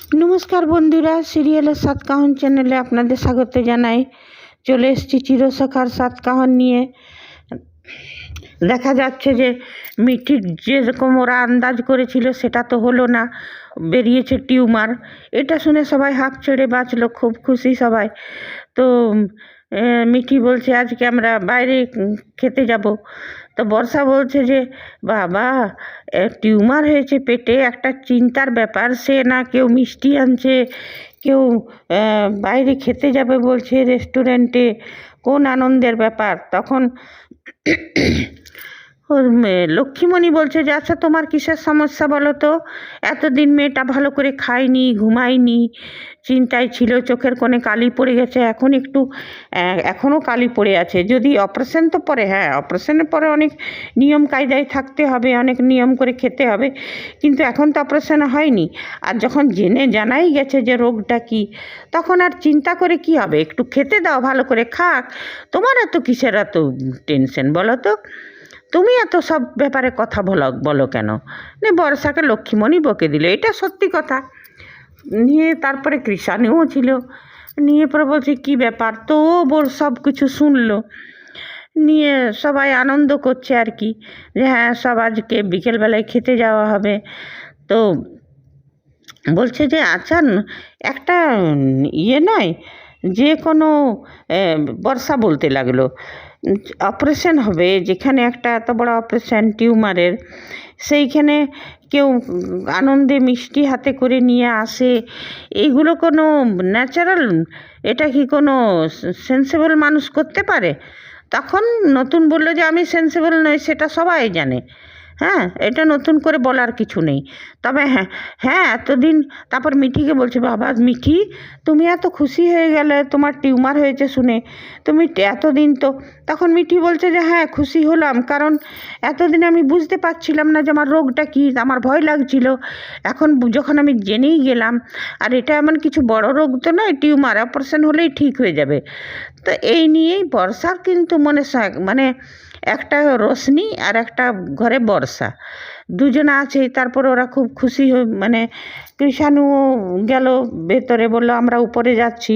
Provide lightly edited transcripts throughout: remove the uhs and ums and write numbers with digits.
নমস্কার বন্ধুরা, সিরিয়ালের সাতকাহন চ্যানেলে আপনাদের স্বাগত জানাই। চলে এসেছি চিরসখার সাতকাহন নিয়ে। দেখা যাচ্ছে যে মিঠির যেরকম ওরা আন্দাজ করেছিল সেটা তো হলো না, বেরিয়েছে টিউমার। এটা শুনে সবাই হাঁপ ছেড়ে বাঁচলো, খুব খুশি সবাই। তো মিঠি বলছে আজকে আমরা বাইরে খেতে যাব। তো বর্ষা বলছে যে বাবা, টিউমার হয়েছে পেটে, একটা চিন্তার ব্যাপার। সে না কেউ মিষ্টি আনছে, কেউ বাইরে খেতে যাবে বলছে রেস্টুরেন্টে, কোন আনন্দের ব্যাপার। তখন ওর লক্ষ্মীমণি বলছে যে আচ্ছা তোমার কিসের সমস্যা বলো তো, এতদিন মেয়েটা ভালো করে খায়নি, ঘুমায়নি, চিন্তায় ছিল, চোখের কোণে কালি পড়ে গেছে, এখন একটু এখনও কালি পড়ে আছে। যদি অপারেশন তো পরে, হ্যাঁ অপারেশনের পরে অনেক নিয়ম কায়দায় থাকতে হবে, অনেক নিয়ম করে খেতে হবে, কিন্তু এখন তো অপারেশন হয়নি। আর যখন জানাই গেছে যে রোগটা কি, তখন আর চিন্তা করে কি হবে, একটু খেতে দাও, ভালো করে খাক। তোমার এত কিসের এত টেনশন বলো তো, তুমি এত সব ব্যাপারে কথা বলো কেন? বর্ষাকে লক্ষ্মীমণি বকে দিল, এটা সত্যি কথা। নিয়ে তারপরে কৃষাণুও ছিল, নিয়ে পরে বলছে কী ব্যাপার, তো ও সব কিছু শুনলো, নিয়ে সবাই আনন্দ করছে আর কি, যে হ্যাঁ সব আজকে বিকেলবেলায় খেতে যাওয়া হবে। তো বলছে যে আচ্ছা একটা নয়, যে কোনো বর্ষা বলতে লাগলো, অপারেশন হবে যেখানে, একটা এত বড় অপারেশন টিউমারের, সেইখানে কেউ আনন্দে মিষ্টি হাতে করে নিয়ে আসে, এইগুলো কোনো ন্যাচারাল, এটা কি কোনো সেন্সেবল মানুষ করতে পারে? তখন নতুন বললো যে আমি সেন্সেবল নই, সেটা সবাই জানে। হ্যাঁ, এটা নতুন করে বলার কিছু নেই। তবে হ্যাঁ হ্যাঁ এতদিন, তারপর মিঠিকে বলছে বাবা মিঠি, তুমি এত খুশি হয়ে গেলে তোমার টিউমার হয়েছে শুনে, তুমি এতদিন তো। তখন মিঠি বলছে যে হ্যাঁ খুশি হলাম, কারণ এতদিন আমি বুঝতে পারছিলাম না যে আমার রোগটা কী, আমার ভয় লাগছিল। এখন যখন আমি জেনেই গেলাম, আর এটা এমন কিছু বড় রোগ তো নয়, টিউমার, অপারেশন হলেই ঠিক হয়ে যাবে। তো এই নিয়েই বর্ষার কিন্তু মানে একটা রোশনি আর একটা ঘরে বর্ষা, দুজনে আছে। তারপর ওরা খুব খুশি মানে কৃষাণুও গেল ভেতরে, বললো আমরা উপরে যাচ্ছি।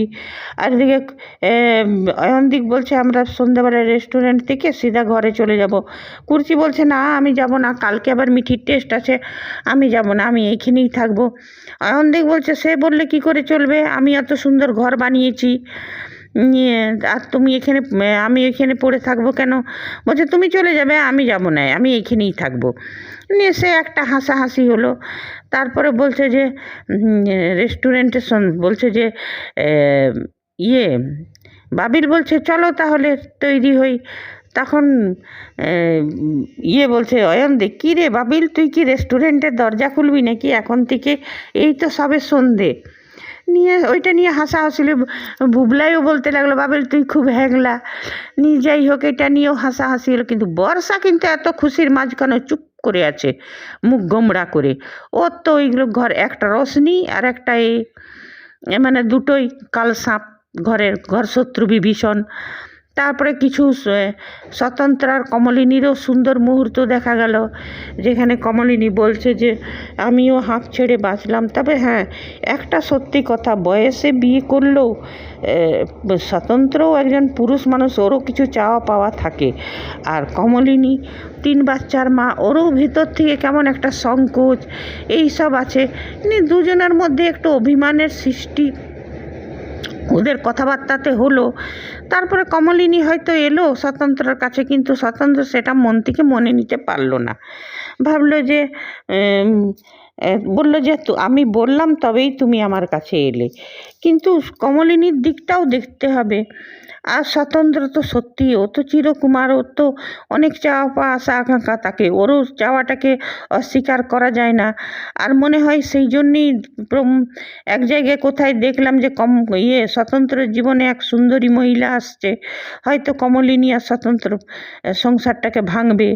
আর এদিকে অয়নদিক বলছে আমরা সন্ধ্যাবেলায় রেস্টুরেন্ট থেকে সিধা ঘরে চলে যাব। কুর্চি বলছে না আমি যাব না, কালকে আবার মিঠির টেস্ট আছে, আমি যাব না, আমি এইখানেই থাকবো। অয়নদিক বলছে সে বললে কি করে চলবে, আমি এত সুন্দর ঘর বানিয়েছি, আর তুমি এখানে, আমি এখানে পড়ে থাকবো কেন? বলছে তুমি চলে যাবে, আমি যাব না, আমি এইখানেই থাকবো। নিয়ে সে একটা হাসাহাসি হলো। তারপরে বলছে যে রেস্টুরেন্টে বলছে যে ইয়ে বাবিল বলছে চলো তাহলে তৈরি হই। তখন বলছে অয়নদিক, কী রে বাবিল, তুই কি রেস্টুরেন্টের দরজা খুলবি নাকি এখন থেকে? এই তো সবে সন্ধে। নিয়ে ওইটা নিয়ে হাসাহাসি, বুবলাইও বলতে লাগলো বাবিল তুই খুব হ্যাংলা। নিয়ে যাই হোক, এটা নিয়েও হাসাহাসি হলো। কিন্তু বর্ষা কিন্তু এত খুশির মাঝখানে চুপ করে আছে, মুখ গোমড়া করে। ওর তো ওইগুলো ঘর, একটা রশনি আর একটা মানে দুটোই কাল সাপ, ঘর শত্রু বিভীষণ। তারপরে কিছু স্বতন্ত্র আর কমলিনীরও সুন্দর মুহূর্ত দেখা গেল, যেখানে কমলিনী বলছে যে আমিও হাঁপ ছেড়ে বাঁচলাম। তবে হ্যাঁ একটা সত্যি কথা, বয়সে বিয়ে করলেও স্বতন্ত্রও একজন পুরুষ মানুষ, ওরও কিছু চাওয়া পাওয়া থাকে। আর কমলিনী 3 বাচ্চার মা, ওরও ভিতর থেকে কেমন একটা সংকোচ এই সব আছে। দুজনের মধ্যে একটু অভিমানের সৃষ্টি ওদের কথাবার্তাতে হলো। তারপরে কমলিনী হয়তো এলো স্বতন্ত্রের কাছে, কিন্তু স্বতন্ত্র সেটা মন থেকে মনে নিতে পারলো না। ভাবলো যে বললো যে আমি বললাম তবেই তুমি আমার কাছে এলে, কিন্তু কমলিনীর দিকটাও দেখতে হবে। আর স্বতন্ত্র তো সত্যি, ও তো চিরকুমার, ওর তো অনেক চাওয়া পাওয়া আশা আকাঙ্ক্ষা থাকে, ওরও চাওয়াটাকে অস্বীকার করা যায় না। আর মনে হয় সেই জন্যেই এক জায়গায় কোথায় দেখলাম যে স্বতন্ত্রের জীবনে এক সুন্দরী মহিলা আসছে, হয়তো কমলিনী আর স্বতন্ত্র সংসারটাকে ভাঙবে,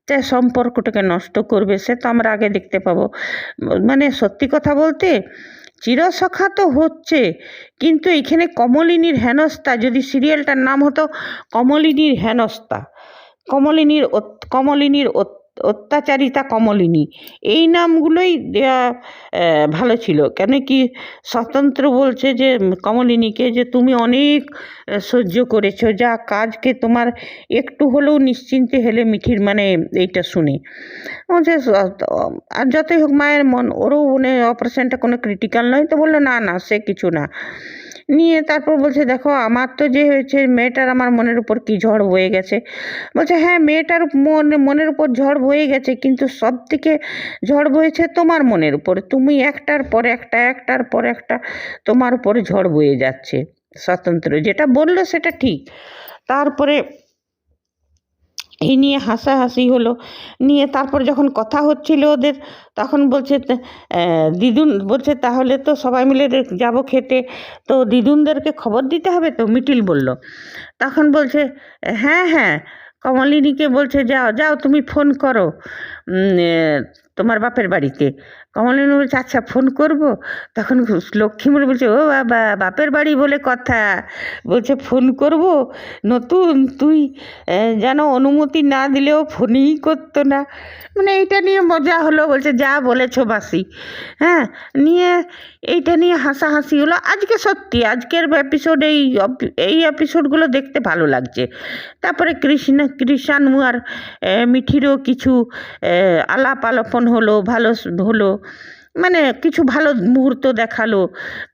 তাই সম্পর্কটাকে নষ্ট করবে, সে তো আমরা আগে দেখতে পাবো। মানে সত্যি কথা বলতে চিরসখা তো হচ্ছে, কিন্তু এখানে কমলিনীর হেনস্থা, যদি সিরিয়ালটার নাম হতো কমলিনীর হেনস্থা, কমলিনীর অত্যাচারিতা কমলিনী, এই নামগুলোই দেওয়া ভালো ছিল। কেন কি স্বতন্ত্র বলছে যে কমলিনীকে যে তুমি অনেক সহ্য করেছো, যা কাজকে তোমার একটু হলেও নিশ্চিন্তে হলে মিঠির মানে এইটা শুনে বলছে আর যতই হোক মায়ের মন, ওরও মানে অপারেশনটা কোনো ক্রিটিক্যাল নয়। তো বললো না না সে কিছু না। নিয়ে তারপর বলছে দেখো আমার তো যে হয়েছে মেয়েটার আমার মনের উপর কি ঝড় বয়ে গেছে। বলছে হ্যাঁ মেয়েটার মনের উপর ঝড় বয়ে গেছে, কিন্তু সব থেকে ঝড় বয়েছে তোমার মনের উপর। তুমি একটার পর একটা তোমার উপরে ঝড় বয়ে যাচ্ছে। স্বতন্ত্র যেটা বললো সেটা ঠিক। তারপরে এই নিয়ে হাসাহাসি হলো। নিয়ে তারপর যখন কথা হচ্ছিল ওদের, তখন বলছে দিদুন বলছে তাহলে তো সবাই মিলে যাব খেতে, তো দিদুনদেরকে খবর দিতে হবে তো, মিটিল বলল। তখন বলছে হ্যাঁ হ্যাঁ, কমলিনীকে বলছে যাও যাও তুমি ফোন করো তোমার বাপের বাড়িতে। কমলিনী বলছে আচ্ছা ফোন করব। তখন লক্ষ্মীমণি বলছে ও বাবা, বাপের বাড়ি বলে কথা, বলছে ফোন করব। নতুন তুই যেন অনুমতি না দিলেও ফোনই করতো না। মানে এইটা নিয়ে মজা হলো। বলছে যা বলেছো বাসি। হ্যাঁ, নিয়ে এইটা নিয়ে হাসাহাসি হলো। আজকে সত্যি আজকের এপিসোড এই এপিসোডগুলো দেখতে ভালো লাগছে। তারপরে কৃষাণু আর মিঠিরও কিছু আলাপ আলোচন হলো, ভালো হলো, মানে কিছু ভালো মুহূর্ত দেখালো।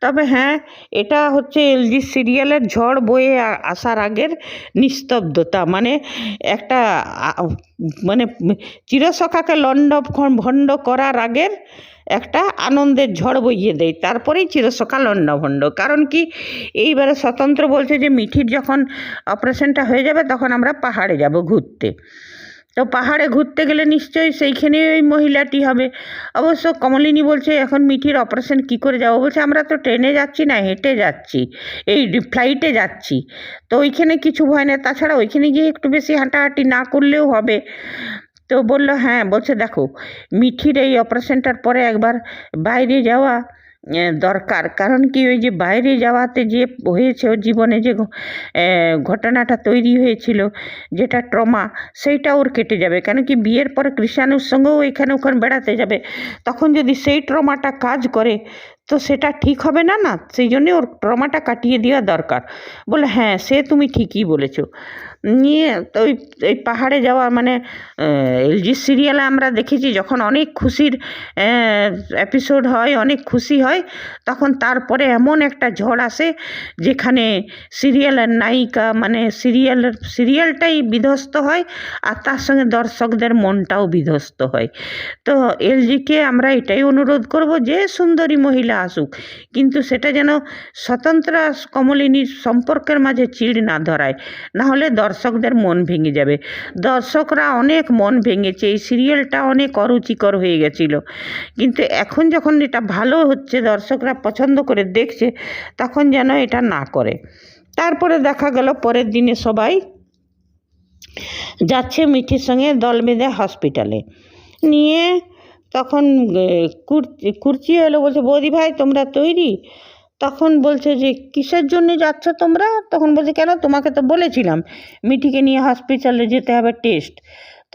তবে হ্যাঁ, এটা হচ্ছে এলজি সিরিয়ালের ঝড় বয়ে আসার আগের নিস্তব্ধতা, মানে একটা মানে চিরসখাকে ভণ্ড করার আগের একটা আনন্দের ঝড় বইয়ে দেয়, তারপরেই চিরসখা লণ্ডভণ্ড। কারণ কি এইবারে স্বতন্ত্র বলছে যে মিঠির যখন অপারেশনটা হয়ে যাবে তখন আমরা পাহাড়ে যাব ঘুরতে। তো পাহাড়ে ঘুরতে গেলে নিশ্চয়ই সেইখানে ওই মহিলাটি হবে। অবশ্য কমলিনী বলছে এখন মিঠির অপারেশন কি করে যাবো। বলছে আমরা তো ট্রেনে যাচ্ছি না, হেঁটে যাচ্ছি, এই ফ্লাইটে যাচ্ছি, তো ওইখানে কিছু ভয় না। তাছাড়া ওইখানে গিয়ে একটু বেশি হাঁটাহাঁটি না করলেও হবে। তো বলল হ্যাঁ। বলছে দেখো মিঠির এই অপারেশনটার পরে একবার বাইরে যাওয়া দরকার। কারণ কি ওই যে বাইরে যাওয়াতে যে হয়েছে ওর জীবনে যে ঘটনাটা তৈরি হয়েছিল, যেটা ট্রমা, সেইটা ওর কেটে যাবে। কেন কি বিয়ের পরে কৃষাণুর সঙ্গেও এখানে ওখানে বেড়াতে যাবে, তখন যদি সেই ট্রমাটা কাজ করে তো সেটা ঠিক হবে না। না, সেই জন্যে ওর ট্রমাটা কাটিয়ে দেওয়া দরকার। বলে হ্যাঁ সে তুমি ঠিকই বলেছো। নিয়ে তো ওই পাহাড়ে যাওয়া মানে এলজি সিরিয়ালে আমরা দেখেছি যখন অনেক খুশির এপিসোড হয়, অনেক খুশি হয়, তখন এমন একটা ঝড় আসে যেখানে সিরিয়ালের নায়িকা মানে সিরিয়ালটাই বিধ্বস্ত হয়, আর তার সঙ্গে দর্শকদের মনটাও বিধ্বস্ত হয়। তো এলজিকে আমরা এটাই অনুরোধ করব যে সুন্দরী মহিলা আসুক, কিন্তু সেটা যেন স্বতন্ত্র কমলিনীর সম্পর্কের মাঝে চিড় না ধরায়, নাহলে দর্শকদের মন ভেঙে যাবে। দর্শকরা অনেক মন ভেঙেছে, এই সিরিয়ালটা অনেক অরুচিকর হয়ে গেছিল, কিন্তু এখন যখন এটা ভালো হচ্ছে, দর্শকরা পছন্দ করে দেখছে, তখন যেন এটা না করে। তারপরে দেখা গেল পরের দিনে সবাই যাচ্ছে মিঠির সঙ্গে দল বেঁধে হসপিটালে। নিয়ে তখন কুর্চি এলো, বলছে বৌদি ভাই তোমরা তৈরি? তখন বলছে যে কিসের জন্য যাচ্ছ তোমরা? তখন বলছে কেন, তোমাকে তো বলেছিলাম মিঠিকে নিয়ে হসপিটালে যেতে হবে, টেস্ট।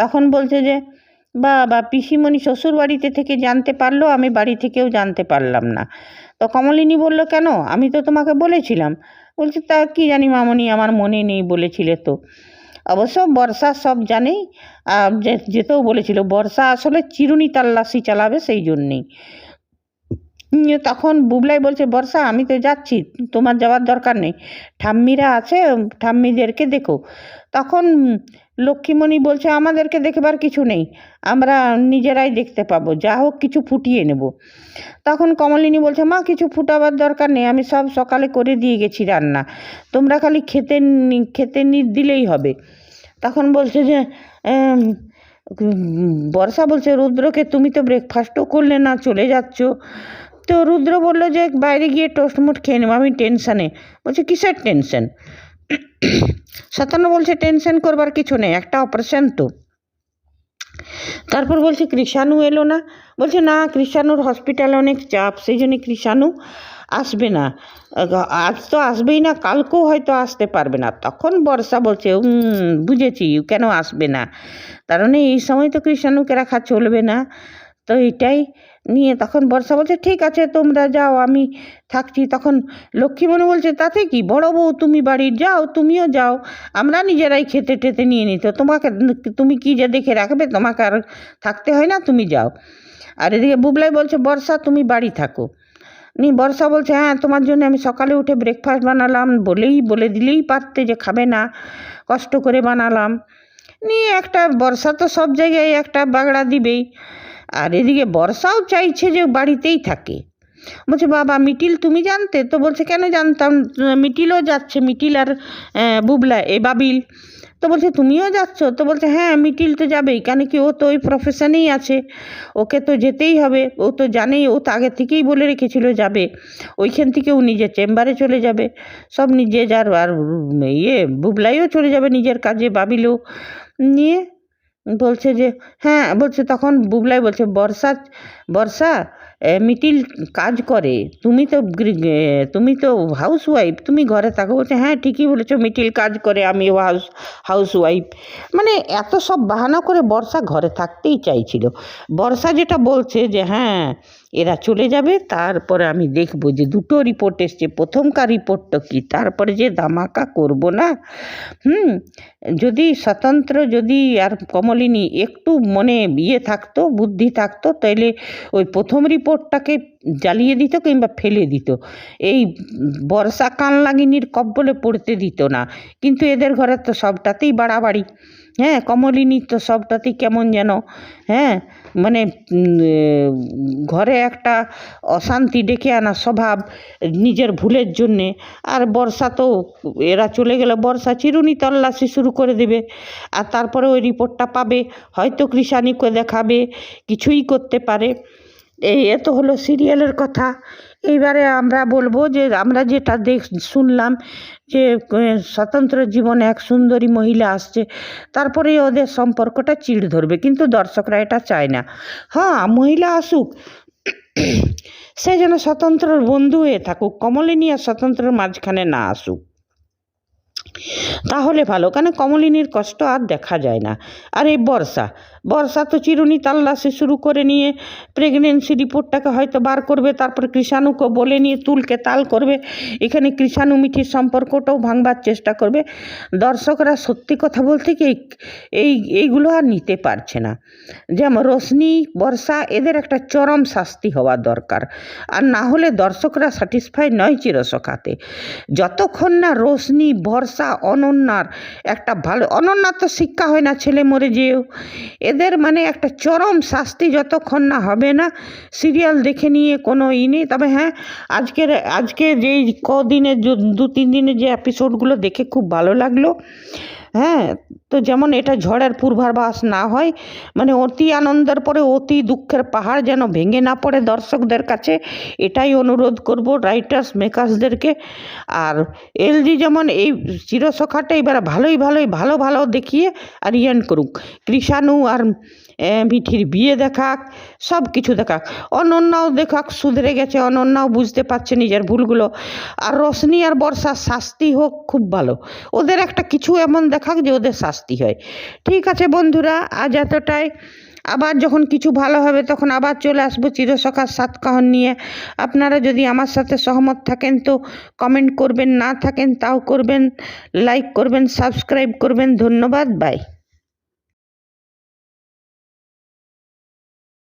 তখন বলছে যে বা পিসিমণি শ্বশুর বাড়িতে থেকে জানতে পারলো, আমি বাড়ি থেকেও জানতে পারলাম না। তো কমলিনী বলল কেন, আমি তো তোমাকে বলেছিলাম। বলছে তা কি জানি মামনি, আমার মনে নেই, বলেছিলে তো। অবশ্য বর্ষা সব জানেই, যেতেও বলেছিল। বর্ষা আসলে চিরুনি তল্লাশি চালাবে, সেই জন্যেই। তখন বুবলাই বলছে বর্ষা আমি তো যাচ্ছি, তোমার যাওয়ার দরকার নেই, ঠাম্মিরা আছে, ঠাম্মিদেরকে দেখো। তখন লক্ষ্মীমণি বলছে আমাদেরকে দেখবার কিছু নেই, আমরা নিজেরাই দেখতে পাবো, যা হোক কিছু ফুটিয়ে নেব। তখন কমলিনী বলছে মা কিছু ফুটাবার দরকার নেই, আমি সব সকালে করে দিয়ে গেছি রান্না, তোমরা খালি খেতে দিলেই হবে। তখন বলছে যে বর্ষা বলছে রুদ্রকে তুমি তো ব্রেকফাস্টও করলে না, চলে যাচ্ছ। তো রুদ্র বলল যে বাইরে গিয়ে টোস্টমোট খেয়ে নেবো, আমি টেনশানে। বলছে কিসের টেনশন? সতান্ন বলছে টেনশন করবার কিছু নেই, একটা অপারেশন তো, তারপর বলছে কৃষাণু এলো না, বলছে না কৃষাণুর হসপিটালে অনেক চাপ, সেই জন্য কৃষাণু আসবে না, আজ তো আসবেই না, কালকেও হয়তো আসতে পারবে না। তখন বর্ষা বলছে বুঝেছি কেন আসবে না, কারণ এই সময় তো কৃষাণুকে রাখা চলবে না। তো এটাই নিয়ে তখন বর্ষা বলছে ঠিক আছে তোমরা যাও, আমি থাকছি। তখন লক্ষ্মীমণি বলছে তাতে কি, বড় বউ তুমি বাড়ির যাও, তুমিও যাও, আমরা নিজেরাই খেতে টেতে নিয়ে নিত, তোমাকে তুমি কি যে দেখে রাখবে, তোমাকে আর থাকতে হয় না, তুমি যাও। আর এদিকে বুবলাই বলছে বর্ষা তুমি বাড়ি থাকো। বর্ষা বলছে হ্যাঁ তোমার জন্য আমি সকালে উঠে ব্রেকফাস্ট বানালাম, বলে দিলেই পারতে যে খাবে না, কষ্ট করে বানালাম। একটা বর্ষা তো সব জায়গায় একটা বাগড়া দিবেই। আর এদিকে বর্ষাও চাইছে যে বাড়িতেই থাকে। বলছে বাবা মিটিল তুমি জানতে? তো বলছে কেন জানতাম, মিটিলও যাচ্ছে, মিটিল আর বাবিল। তো বলছে তুমিও যাচ্ছ? তো বলছে হ্যাঁ মিটিল তো যাবেই, কেন কি ও তো ওই প্রফেশনেই আছে, ওকে তো যেতেই হবে, ও তো জানেই, ও তো আগে থেকেই বলে রেখেছিল যাবে, ওইখান থেকে ও নিজের চেম্বারে চলে যাবে, সব নিজে যার। আর বুবলাইও চলে যাবে নিজের কাজে, বাবিলও নিয়ে বলছে যে হ্যাঁ, বলছে তখন বুবলাই বলছে বর্ষা মিটিল কাজ করে, তুমি তো হাউস ওয়াইফ, তুমি ঘরে থাকো। বলছে হ্যাঁ ঠিকই বলেছো, মিটিল কাজ করে, আমি হাউস ওয়াইফ। মানে এত সব বাহানা করে বর্ষা ঘরে থাকতেই চাইছিল। বর্ষা যেটা বলছে যে হ্যাঁ এরা চলে যাবে, তারপরে আমি দেখবো যে দুটো রিপোর্ট এসছে, প্রথমকার রিপোর্টটা কি, তারপরে যে ধামাকা করব না। যদি স্বতন্ত্র, যদি আর কমলিনী একটু মনে থাকতো, বুদ্ধি থাকতো, তাইলে ওই প্রথম রিপোর্টটাকে জ্বালিয়ে দিত কিংবা ফেলে দিত, এই বর্ষা কান লাগিনীর কব্বলে পড়তে দিত না। কিন্তু এদের ঘরে তো সবটাতেই বাড়াবাড়ি। হ্যাঁ, কমলিনীর তো সবটাতেই কেমন যেন, হ্যাঁ মানে ঘরে একটা অশান্তি ডেকে আনা স্বভাব নিজের ভুলের জন্যে। আর বর্ষা তো, এরা চলে গেলে বর্ষা চিরুনি তল্লাশি শুরু করে দেবে, আর তারপরে ওই রিপোর্টটা পাবে, হয়তো কৃষাণীকে দেখাবে, কিছুই করতে পারে। এ তো হলো সিরিয়ালের কথা। এইবারে আমরা বলবো যে আমরা যেটা শুনলাম যে স্বতন্ত্র জীবনে এক সুন্দরী মহিলা আসছে, তারপরে ওদের সম্পর্কটা চিড় ধরবে, কিন্তু দর্শকরা এটা চায় না। হ্যাঁ মহিলা আসুক, সে যেন স্বতন্ত্রর বন্ধু হয়ে থাকুক, কমলিনী আর স্বতন্ত্রের মাঝখানে না আসুক, তাহলে ভালো। কেন কমলিনীর কষ্ট আর দেখা যায় না। আর এই বর্ষা তো চিরুনি তাল্লাশি শুরু করে নিয়ে প্রেগনেন্সি রিপোর্টটাকে হয়তো বার করবে, তারপর কৃষাণুকে বলে নিয়ে তুলকে তাল করবে, এখানে কৃষাণু মিঠির সম্পর্কটাও ভাঙবার চেষ্টা করবে। দর্শকরা সত্যি কথা বলতে কি এইগুলো আর নিতে পারছে না। যেমন রোশনি, বর্ষা, এদের একটা চরম শাস্তি হওয়া দরকার, আর না হলে দর্শকরা স্যাটিসফাই নয় চিরসখাতে। যতক্ষণ না রোশনি, বর্ষা, অনন্যার একটা ভালো, অনন্যার তো শিক্ষা হয় না, ছেলে মরে যেও, এদের মানে একটা চরম শাস্তি যতক্ষণ না হবে না, সিরিয়াল দেখে নিয়ে কোনো নেই। তবে হ্যাঁ, আজকে যেই কদিনের 2-3 দিনের যে এপিসোডগুলো দেখে খুব ভালো লাগলো। হ্যাঁ, তো যেমন এটা ঝড়ের পূর্বাভাস না হয়, মানে অতি আনন্দের পরে অতি দুঃখের পাহাড় যেন ভেঙে না পড়ে দর্শকদের কাছে, এটাই অনুরোধ করব রাইটার্স মেকার্সদেরকে। আর এলজি যেমন এই চিরসখাটা এবার ভালো দেখিয়ে আর করুক, কৃষাণু আর মিঠির বিয়ে দেখাক, সব কিছু দেখাক, অনন্যাও দেখাক সুধরে গেছে, অনন্যাও বুঝতে পারছে নিজের ভুলগুলো। আর রোশনি আর বর্ষার শাস্তি হোক, খুব ভালো, ওদের একটা কিছু এমন দেখাক যে ওদের শাস্তি হয়। ঠিক আছে বন্ধুরা, আজ এতটাই। আবার যখন কিছু ভালো হবে তখন আবার চলে আসবো চিরসখার 7 কাহন নিয়ে। আপনারা যদি আমার সাথে সহমত থাকেন তো কমেন্ট করবেন, না থাকেন তাও করবেন, লাইক করবেন, সাবস্ক্রাইব করবেন। ধন্যবাদ, বাই।